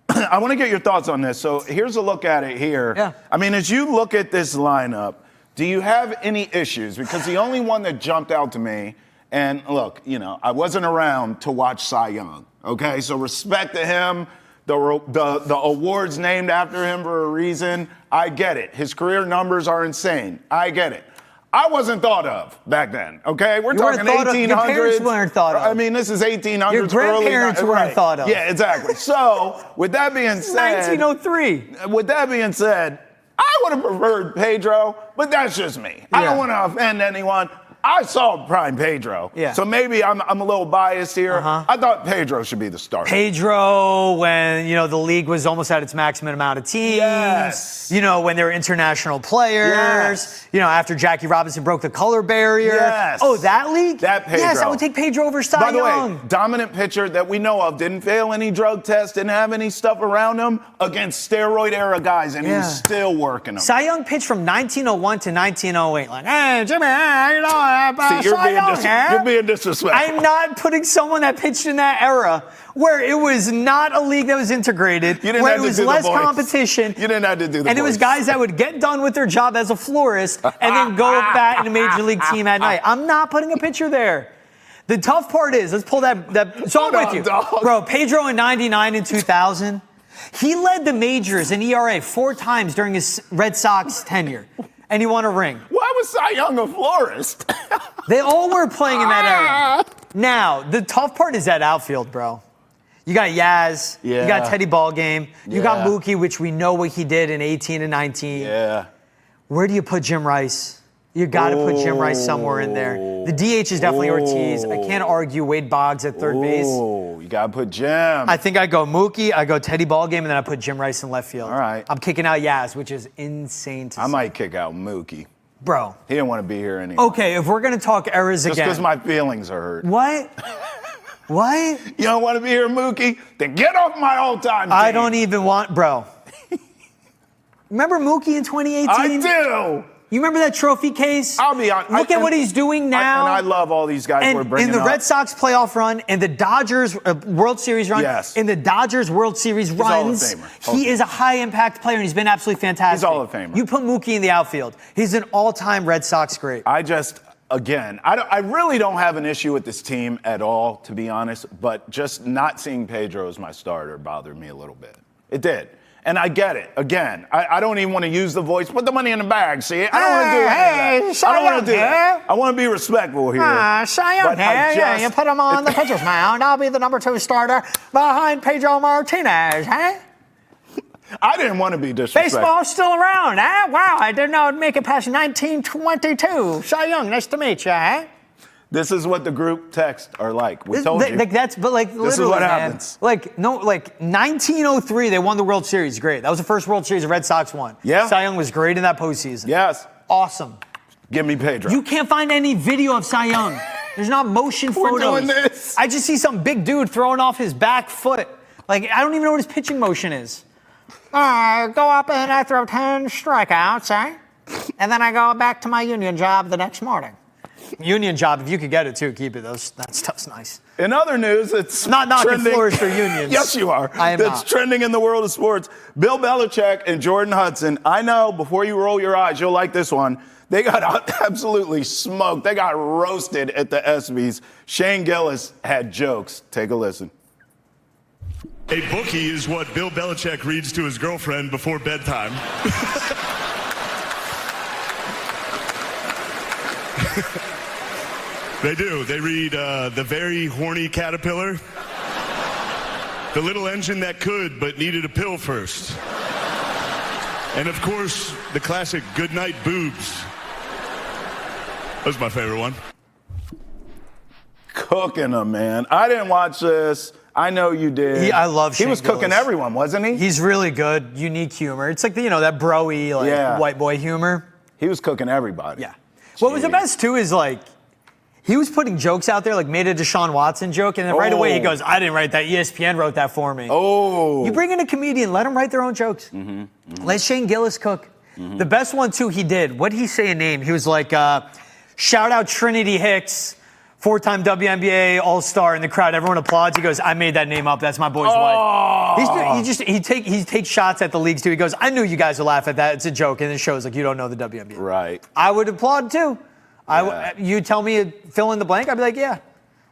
I want to get your thoughts on this. So here's a look at it here. Yeah. I mean, as you look at this lineup, do you have any issues? Because the only one that jumped out to me, and look, I wasn't around to watch Cy Young, okay? So respect to him. The awards named after him for a reason. I get it. His career numbers are insane. I get it. I wasn't thought of back then, okay? We're talking 1800s. Your parents weren't thought of. I mean, this is 1800s. Your grandparents weren't thought of. Yeah, exactly. So, with that being said... 1903. With that being said, I would have preferred Pedro, but that's just me. I don't want to offend anyone. I saw Prime Pedro. Yeah. So maybe I'm a little biased here. I thought Pedro should be the starter. Pedro, when, the league was almost at its maximum amount of teams. Yes. When there were international players. Yes. After Jackie Robinson broke the color barrier. Yes. Oh, that league? That Pedro. Yes, I would take Pedro over Cy By the Young. way, dominant pitcher that we know of, didn't fail any drug tests, didn't have any stuff around him against steroid era guys, and he was still working them. Cy Young pitched from 1901 to 1908. Like, hey, Jimmy, See, you're being disrespectful. I'm not putting someone that pitched in that era where it was not a league that was integrated, where it was less competition. You didn't have to do the And it was guys that would get done with their job as a florist and then go bat in a major league team at night. I'm not putting a pitcher there. The tough part is, let's pull that. So I'm with you. Dog. Bro, Pedro in 99 and 2000, he led the majors in ERA 4 times during his Red Sox tenure. And he won a ring. Why was Cy Young a florist? They all were playing in that era. Now, the tough part is that outfield, bro. You got Yaz. Yeah. You got Teddy Ballgame. You got Yeah. Mookie, which we know what he did in 18 and 19. Yeah. Where do you put Jim Rice? You got to put Jim Rice somewhere in there. The DH is definitely Ortiz. I can't argue Wade Boggs at third base. Oh, you got to put Jim. I think I go Mookie, I go Teddy Ballgame, and then I put Jim Rice in left field. All right. I'm kicking out Yaz, which is insane to I see. might kick out Mookie. Bro. He didn't want to be here anymore. Okay, if we're going to talk eras Just again. because my feelings are hurt. What? What? You don't want to be here, Mookie? Then get off my all-time team. I don't even want, bro. Remember Mookie in 2018? I do. You remember that trophy case? I'll be honest. Look at what he's doing now. And I love all these guys we're And bringing in the up. Red Sox playoff run and the Dodgers World Series run, Yes. in the Dodgers World Series Hall of runs, Famer. he is a high-impact player, and he's been absolutely fantastic. He's Hall of Famer. You put Mookie in the outfield. He's an all-time Red Sox great. I really don't have an issue with this team at all, to be honest, but just not seeing Pedro as my starter bothered me a little bit. It did. And I get it. Again, I don't even want to use the voice. Put the money in the bag, see? I don't want to do any of that. I don't want to do that. I want to be respectful here. Cy Young But I here. Yeah, just- you put him on the pitcher's mound. I'll be the number 2 starter behind Pedro Martinez, huh? I didn't want to be disrespectful. Baseball's still around, huh? Wow, I didn't know it'd make it past 1922. Cy Young, nice to meet you, huh? This is what the group texts are like. We told you. But literally, This is what man, happens. 1903, they won the World Series. Great. That was the first World Series the Red Sox won. Yeah. Cy Young was great in that postseason. Yes. Awesome. Give me Pedro. You can't find any video of Cy Young. There's not motion photos. doing this. I just see some big dude throwing off his back foot. Like, I don't even know what his pitching motion is. I go up and I throw 10 strikeouts, eh? And then I go back to my union job the next morning. Union job, if you could get it too, keep it. That stuff's nice. In other news, it's Not knocking trending. floors for unions. Yes, you are. I am It's not. trending in the world of sports. Bill Belichick and Jordan Hudson. I know, before you roll your eyes, you'll like this one. They got absolutely smoked. They got roasted at the ESPYs. Shane Gillis had jokes. Take a listen. A bookie is what Bill Belichick reads to his girlfriend before bedtime. They do. They read The Very Horny Caterpillar, The Little Engine That Could But Needed a Pill First, and of course, the classic Goodnight Boobs. That's my favorite one. Cooking them, man. I didn't watch this. I know you did. I love Shane He was cooking Gillis. everyone, wasn't he? He's really good, unique humor. It's like, that bro-y, white boy humor. He was cooking everybody. Yeah. What was the Jeez. best, too, is he was putting jokes out there, made a Deshaun Watson joke, and then right away he goes, I didn't write that. ESPN wrote that for me. Oh. You bring in a comedian, let them write their own jokes. Let Shane Gillis cook. The best one, too, he did. What did he say a name? He was like, shout out Trinity Hicks, 4-time WNBA All-Star in the crowd. Everyone applauds. He goes, I made that name up. That's my boy's wife. He takes shots at the leagues, too. He goes, I knew you guys would laugh at that. It's a joke. And it shows you don't know the WNBA. Right. I would applaud, too. Yeah. You tell me fill in the blank, I'd be like, yeah.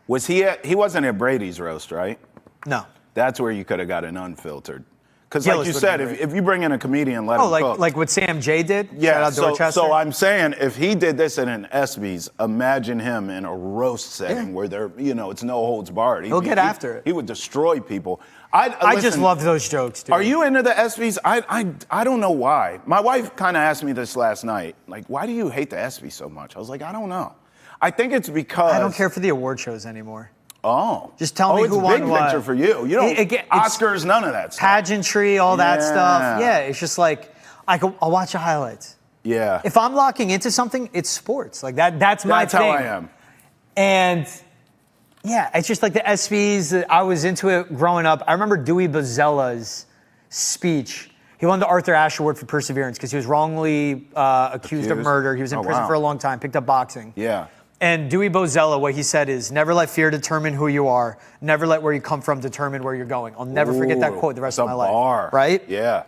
Was he wasn't at Brady's roast, right? No. That's where you could have got an unfiltered. Because Gillis like you would've said, been great. if you bring in a comedian, let him cook. like what Sam J did? Shout Yeah, out Dorchester. so I'm saying if he did this in an ESPYs, imagine him in a roast setting where it's no holds barred. He'll get after it. He would destroy people. I just love those jokes, dude. Are you into the ESPYs? I don't know why. My wife kind of asked me this last night. Like, why do you hate the ESPYs so much? I was like, I don't know. I think it's because I don't care for the award shows anymore. Oh. Just tell me who won it's big what. picture for you. You don't, Again, Oscars, none of that stuff. Pageantry, all that Yeah. stuff. Yeah, it's just like, I'll watch the highlights. Yeah. If I'm locking into something, it's sports. Like that's my That's thing. how I am. And yeah, it's just like the ESPYs. I was into it growing up. I remember Dewey Bozzella's speech. He won the Arthur Ashe Award for perseverance because he was wrongly accused of murder. He was in prison for a long time, picked up boxing. Yeah. And Dewey Bozzella, what he said is, never let fear determine who you are. Never let where you come from determine where you're going. I'll never forget that quote the rest of my life. Right? Yeah.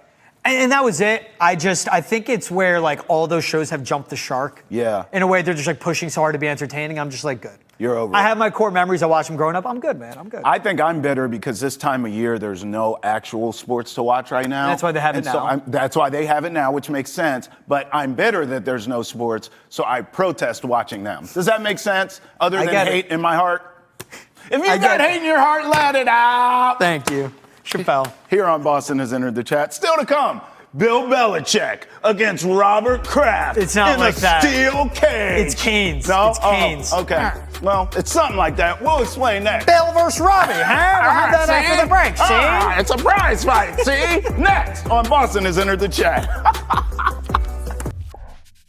And that was it. I think it's where like all those shows have jumped the shark. Yeah. In a way, they're just like pushing so hard to be entertaining. I'm just like, good. You're over I it. have my core memories. I watched them growing up. I'm good, man. I'm good. I think I'm bitter because this time of year there's no actual sports to watch right now. That's why they have it now. That's why they have it now, which makes sense. But I'm bitter that there's no sports, so I protest watching them. Does that make sense? Other than hate in my heart? If you've got hate in your heart, let it out. Thank you. Chappelle. Here on Boston has entered the chat. Still to come, Bill Belichick against Robert Kraft. It's not in like a that. steel cage. It's Canes. No? It's Canes. Oh, okay. Well, it's something like that. We'll explain next. Bill versus Robbie, huh? We'll have that after the break, see? It's a prize fight, see? Next on Boston has entered the chat.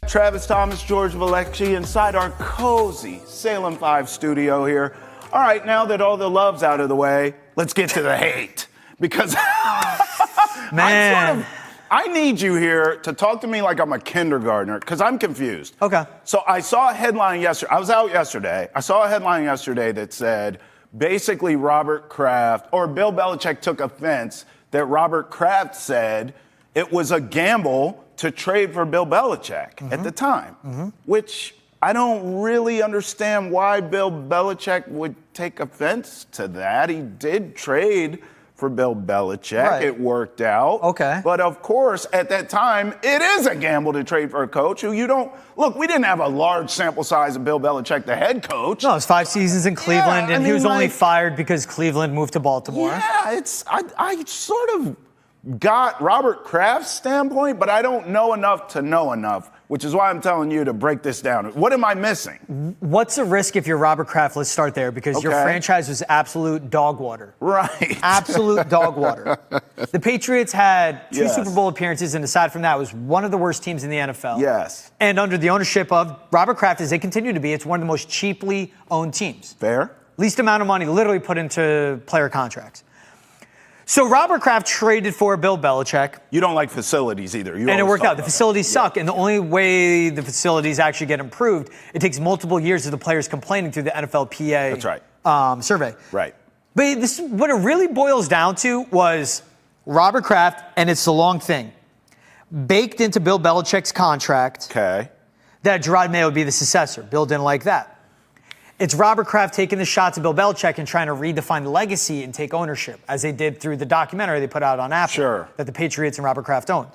Travis Thomas, George Valecki inside our cozy Salem 5 studio here. All right, now that all the love's out of the way, let's get to the hate. Because man, I need you here to talk to me like I'm a kindergartner because I'm confused. Okay. So I saw a headline yesterday. I was out yesterday. I saw a headline yesterday that said basically Robert Kraft or Bill Belichick took offense that Robert Kraft said it was a gamble to trade for Bill Belichick at the time, which I don't really understand why Bill Belichick would take offense to that. He did trade for Bill Belichick. Right. It worked out. Okay. But of course, at that time, it is a gamble to trade for a coach who you don't look. We didn't have a large sample size of Bill Belichick, the head coach. No, it was 5 seasons in Cleveland, and he was only like, fired because Cleveland moved to Baltimore. Yeah, I sort of got Robert Kraft's standpoint, but I don't know enough to know enough, which is why I'm telling you to break this down. What am I missing? What's the risk if you're Robert Kraft? Let's start there because your franchise was absolute dog water. Right. Absolute dog water. The Patriots had 2 Super Bowl appearances, and aside from that, was one of the worst teams in the NFL. Yes. And under the ownership of Robert Kraft, as they continue to be, it's one of the most cheaply owned teams. Fair. Least amount of money literally put into player contracts. So Robert Kraft traded for Bill Belichick. You don't like facilities either. And it worked out. The facilities suck. And the only way the facilities actually get improved, it takes multiple years of the players complaining through the NFLPA That's right. survey. Right. But this, what it really boils down to was Robert Kraft, and it's the long thing, baked into Bill Belichick's contract that Gerard Mayo would be the successor. Bill didn't like that. It's Robert Kraft taking the shots at Bill Belichick and trying to redefine the legacy and take ownership, as they did through the documentary they put out on Apple that the Patriots and Robert Kraft owned.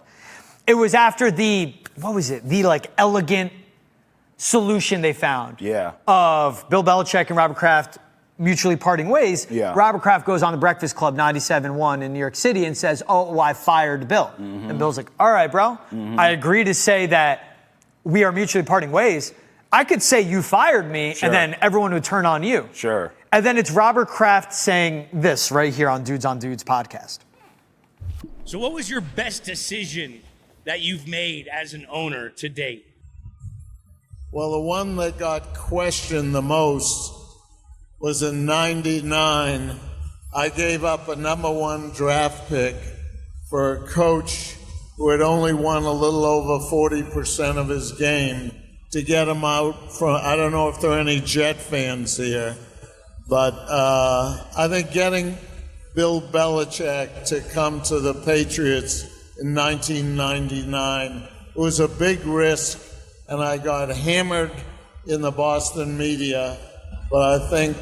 It was after the like elegant solution they found of Bill Belichick and Robert Kraft mutually parting ways. Robert Kraft goes on the Breakfast Club 97.1 in New York City and says, oh, I fired Bill. And Bill's like, all right, bro, I agree to say that we are mutually parting ways. I could say you fired me, and then everyone would turn on you. And then it's Robert Kraft saying this right here on Dudes on Dudes podcast. So what was your best decision that you've made as an owner to date? Well, the one that got questioned the most was in '99. I gave up a #1 draft pick for a coach who had only won a little over 40% of his game, to get him out from, I don't know if there are any Jet fans here, but I think getting Bill Belichick to come to the Patriots in 1999 was a big risk, and I got hammered in the Boston media, but I think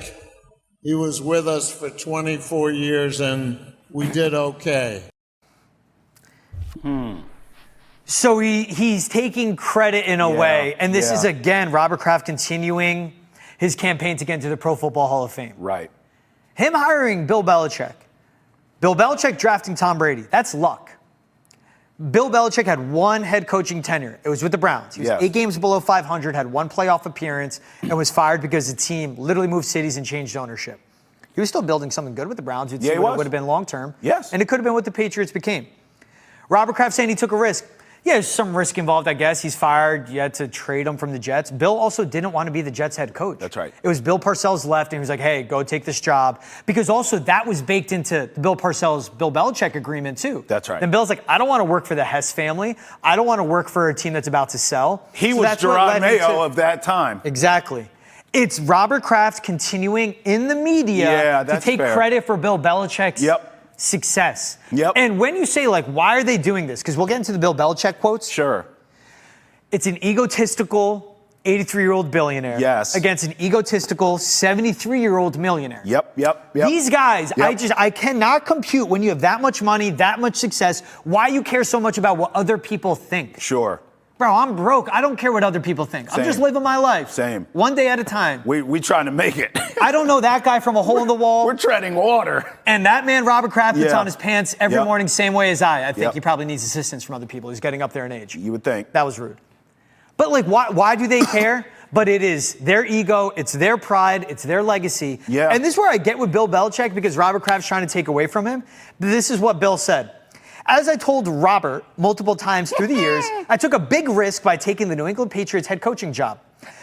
he was with us for 24 years, and we did okay. So he's taking credit in a way, and this is, again, Robert Kraft continuing his campaign to get into the Pro Football Hall of Fame. Right. Him hiring Bill Belichick drafting Tom Brady, that's luck. Bill Belichick had one head coaching tenure. It was with the Browns. He was 8 games below 500, had one playoff appearance, and was fired because the team literally moved cities and changed ownership. He was still building something good with the Browns. You'd see what it would have been long-term. Yes. And it could have been what the Patriots became. Robert Kraft saying he took a risk. Yeah, there's some risk involved, I guess. He's fired. You had to trade him from the Jets. Bill also didn't want to be the Jets head coach. That's right. It was Bill Parcells left, and he was like, hey, go take this job. Because also that was baked into Bill Parcells' Bill Belichick agreement, too. That's right. Then Bill's like, I don't want to work for the Hess family. I don't want to work for a team that's about to sell. He was Gerard Mayo of that time. Exactly. It's Robert Kraft continuing in the media to take credit for Bill Belichick's success. And when you say, like, why are they doing this? Because we'll get into the Bill Belichick quotes. Sure. It's an egotistical 83-year-old billionaire against an egotistical 73-year-old millionaire. These guys, I cannot compute when you have that much money, that much success, why you care so much about what other people think. Sure. Bro, I'm broke. I don't care what other people think. I'm just living my life. Same. One day at a time. We trying to make it. I don't know that guy from a hole in the wall. We're treading water. And that man, Robert Kraft, puts on his pants every morning same way as I. I think he probably needs assistance from other people. He's getting up there in age. You would think. That was rude. But, like, why do they care? But it is their ego, it's their pride, it's their legacy. And this is where I get with Bill Belichick because Robert Kraft's trying to take away from him. This is what Bill said. As I told Robert multiple times through the years, I took a big risk by taking the New England Patriots head coaching job.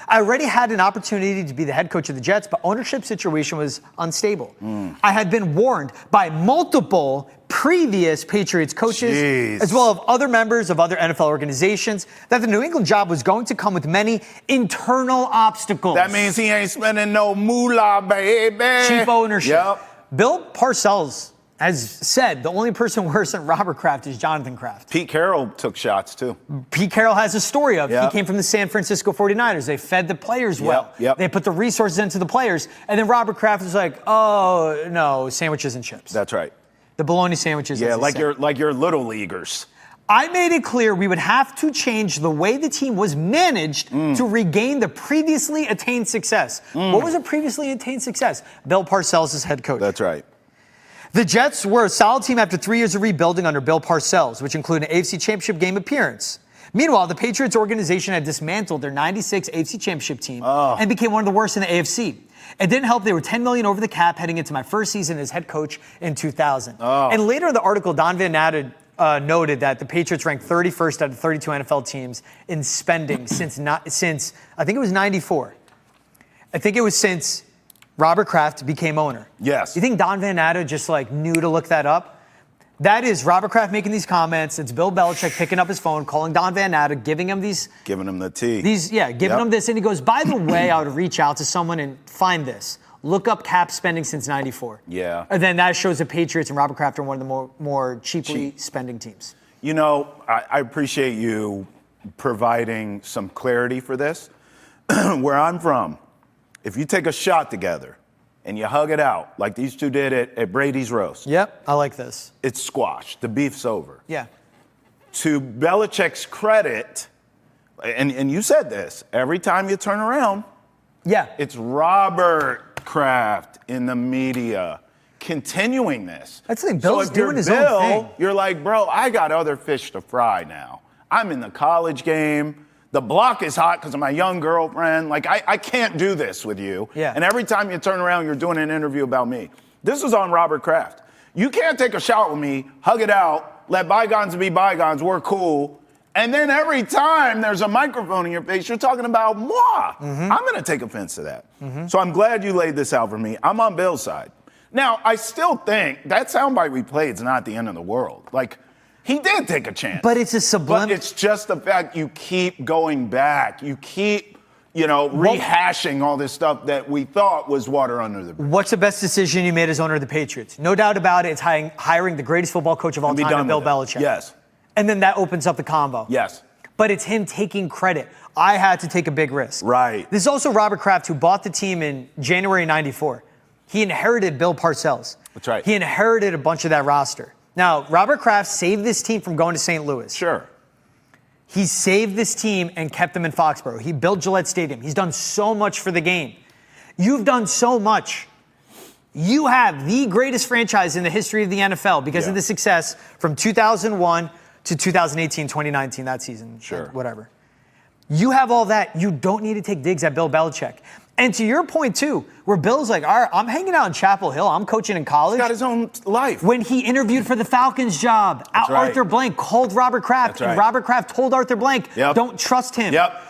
I already had an opportunity to be the head coach of the Jets, but ownership situation was unstable. I had been warned by multiple previous Patriots coaches, as well as other members of other NFL organizations, that the New England job was going to come with many internal obstacles. That means he ain't spending no moolah, baby. Cheap ownership. Bill Parcells has said the only person worse than Robert Kraft is Jonathan Kraft. Pete Carroll took shots, too. Pete Carroll has a story of he came from the San Francisco 49ers. They fed the players well. They put the resources into the players. And then Robert Kraft was like, oh, no, sandwiches and chips. That's right. The bologna sandwiches. Yeah, like your little leaguers. I made it clear we would have to change the way the team was managed to regain the previously attained success. What was a previously attained success? Bill Parcells as head coach. That's right. The Jets were a solid team after 3 years of rebuilding under Bill Parcells, which included an AFC Championship game appearance. Meanwhile, the Patriots organization had dismantled their 96 AFC Championship team and became one of the worst in the AFC. It didn't help they were $10 million over the cap heading into my first season as head coach in 2000. And later in the article, Don Van Natta noted that the Patriots ranked 31st out of 32 NFL teams in spending since I think it was 94. I think it was since Robert Kraft became owner. Yes. You think Don Van Natta just knew to look that up? That is Robert Kraft making these comments. It's Bill Belichick picking up his phone, calling Don Van Natta, giving him these. Giving him the tea. Giving him this. And he goes, by the way, I would reach out to someone and find this. Look up cap spending since 94. Yeah. And then that shows the Patriots and Robert Kraft are one of the more cheaply spending teams. You know, I appreciate you providing some clarity for this. Where I'm from, if you take a shot together and you hug it out, like these two did at Brady's roast. Yep, I like this. It's squashed. The beef's over. Yeah. To Belichick's credit, and you said this, every time you turn around, it's Robert Kraft in the media continuing this. That's the thing. Bill's doing his own thing. You're like, bro, I got other fish to fry now. I'm in the college game. The block is hot because of my young girlfriend. Like, I can't do this with you. Yeah. And every time you turn around, you're doing an interview about me. This is on Robert Kraft. You can't take a shot with me, hug it out, let bygones be bygones, we're cool. And then every time there's a microphone in your face, you're talking about moi. I'm going to take offense to that. So I'm glad you laid this out for me. I'm on Bill's side. Now, I still think that soundbite we played is not the end of the world. Like, he did take a chance. But it's a subliminal. But it's just the fact you keep going back. You keep, rehashing all this stuff that we thought was water under the bridge. What's the best decision you made as owner of the Patriots? No doubt about it, it's hiring the greatest football coach of all time, Bill Belichick. Yes. And then that opens up the combo. Yes. But it's him taking credit. I had to take a big risk. Right. This is also Robert Kraft, who bought the team in January '94. He inherited Bill Parcells. That's right. He inherited a bunch of that roster. Now, Robert Kraft saved this team from going to St. Louis. Sure. He saved this team and kept them in Foxborough. He built Gillette Stadium. He's done so much for the game. You've done so much. You have the greatest franchise in the history of the NFL because of the success from 2001 to 2018, 2019, that season. Sure. Whatever. You have all that. You don't need to take digs at Bill Belichick. And to your point, too, where Bill's like, all right, I'm hanging out in Chapel Hill. I'm coaching in college. He's got his own life. When he interviewed for the Falcons job, That's right. Arthur Blank called Robert Kraft. That's right. And Robert Kraft told Arthur Blank, Yep. don't trust him. Yep.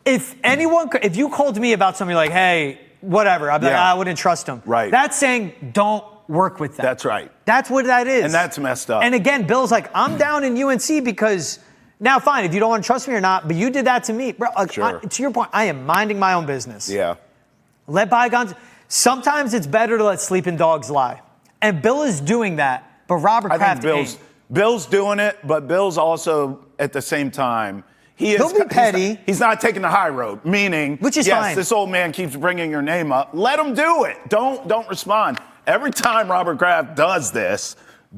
If you called me about something like, hey, whatever, I'd be like, I wouldn't trust him. Right. That's saying don't work with that. That's right. That's what that is. And that's messed up. And again, Bill's like, I'm down in UNC because now fine, if you don't want to trust me or not, but you did that to me. Bro, Sure. to your point, I am minding my own business. Yeah. Let bygones. Sometimes it's better to let sleeping dogs lie. And Bill is doing that, but Robert Kraft ain't. Bill's doing it, but Bill's also at the same time. He'll be petty. He's not taking the high road, meaning, which is yes, fine. This old man keeps bringing your name up. Let him do it. Don't respond. Every time Robert Kraft does this,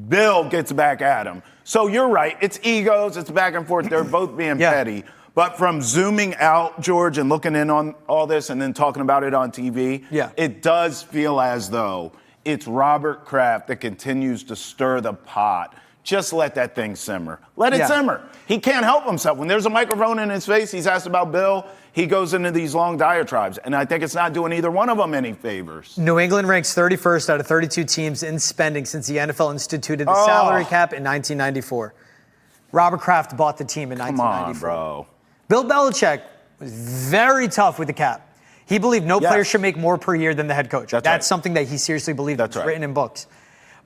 Bill gets back at him. So you're right. It's egos. It's back and forth. They're both being petty. But from zooming out, George, and looking in on all this and then talking about it on TV, it does feel as though it's Robert Kraft that continues to stir the pot. Just let that thing simmer. Let it simmer. He can't help himself. When there's a microphone in his face, he's asked about Bill, he goes into these long diatribes. And I think it's not doing either one of them any favors. New England ranks 31st out of 32 teams in spending since the NFL instituted the salary cap in 1994. Robert Kraft bought the team in 1994. Come on, bro. Bill Belichick was very tough with the cap. He believed no player should make more per year than the head coach. That's something that he seriously believed. It's written in books.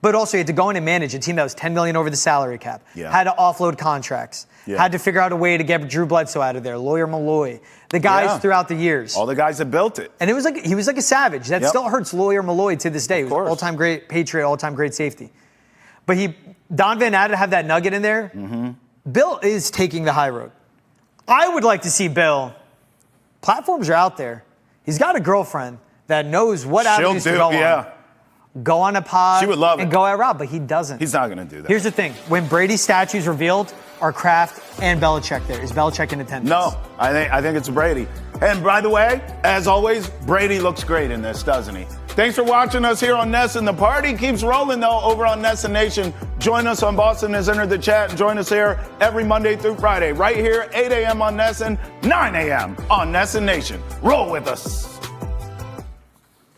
But also, he had to go in and manage a team that was $10 million over the salary cap. Had to offload contracts. Had to figure out a way to get Drew Bledsoe out of there. Lawyer Malloy. The guys throughout the years. All the guys that built it. And it was like he was like a savage. That still hurts Lawyer Malloy to this day. He was all-time great Patriot, all-time great safety. But Don Van Natten have that nugget in there. Bill is taking the high road. I would like to see Bill. Platforms are out there. He's got a girlfriend that knows what avenues to go on. Go on a pod. She would love it. And go at Rob, but he doesn't. He's not going to do that. Here's the thing. When Brady's statue's revealed, are Kraft and Belichick there? Is Belichick in attendance? No, I think it's Brady. And by the way, as always, Brady looks great in this, doesn't he? Thanks for watching us here on Ness, and the party keeps rolling, though, over on Ness and Nation. Join us on Boston Has Entered the Chat, and join us here every Monday through Friday, right here, 8 a.m. on Ness and 9 a.m. on Ness and Nation. Roll with us.